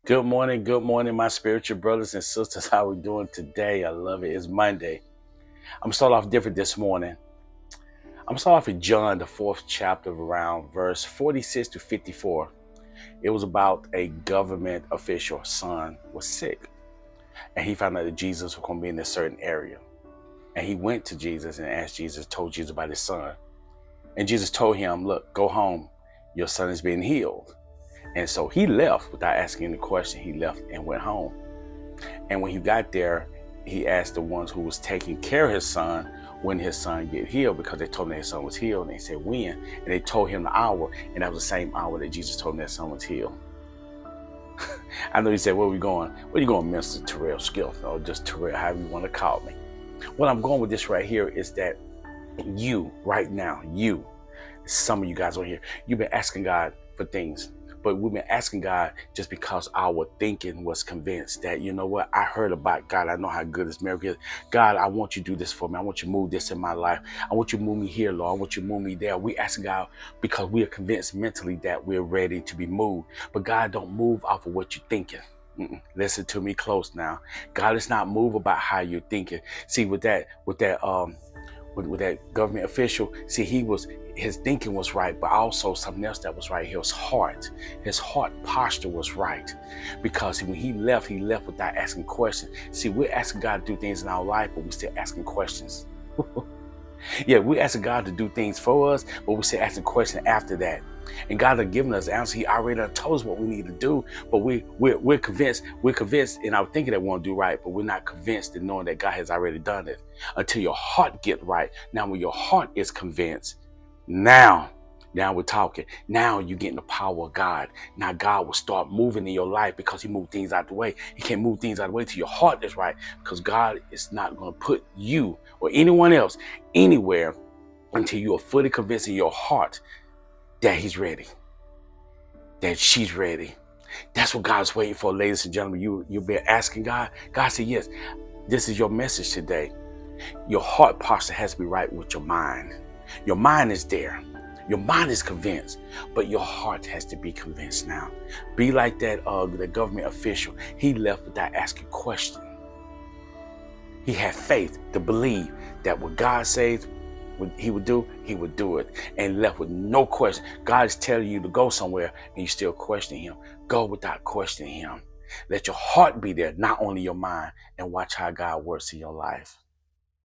Good morning, my spiritual brothers and sisters. How we doing today? I love it. It's Monday. I'm start off different this morning. I'm start off with John, the fourth chapter, around verse 46 to 54. It was about a government official son was sick, and he found out that Jesus was going to be in a certain area, and he went to Jesus and asked Jesus, told Jesus about his son, and Jesus told him, "Look, go home. Your son is being healed." And so he left without asking any question. He left and went home. And when he got there, he asked the ones who was taking care of his son when his son get healed, because they told him that his son was healed. And they said, when? And they told him the hour. And that was the same hour that Jesus told him that his son was healed. I know he said, where are we going? Where are you going, Mr. Terrell Skill? Or just Terrell, however you want to call me. What I'm going with this right here is that you, right now, some of you guys on here, you've been asking God for things. But we've been asking God just because our thinking was convinced that, you know what, I heard about God. I know how good this miracle is. God, I want you to do this for me. I want you to move this in my life. I want you to move me here, Lord. I want you to move me there. We asking God because we are convinced mentally that we're ready to be moved. But God don't move off of what you're thinking. Listen to me close now. God is not moved about how you're thinking. See, with that government official, see, his thinking was right, but also something else that was right. His heart posture was right, because when he left without asking questions. See, we're asking God to do things in our life, but we're still asking questions. Yeah, we're asking God to do things for us, but we're still asking questions after that. And God has given us the answer. He already told us what we need to do, but we're convinced in our thinking that we want to do right, but we're not convinced in knowing that God has already done it until your heart get right. Now, when your heart is convinced, now we're talking. Now you're getting the power of God. Now God will start moving in your life because he moved things out the way. He can't move things out the way till your heart is right, because God is not going to put you or anyone else anywhere until you are fully convinced in your heart that he's ready, that she's ready. That's what God's waiting for, ladies and gentlemen. You've been asking God. God said, yes, this is your message today. Your heart posture has to be right with your mind. Your mind is there. Your mind is convinced, but your heart has to be convinced now. Be like that the government official. He left without asking questions. He had faith to believe that what God says he would do it, and left with no question. God is telling you to go somewhere and you still questioning him. Go without questioning him. Let your heart be there, not only your mind, and watch how God works in your life.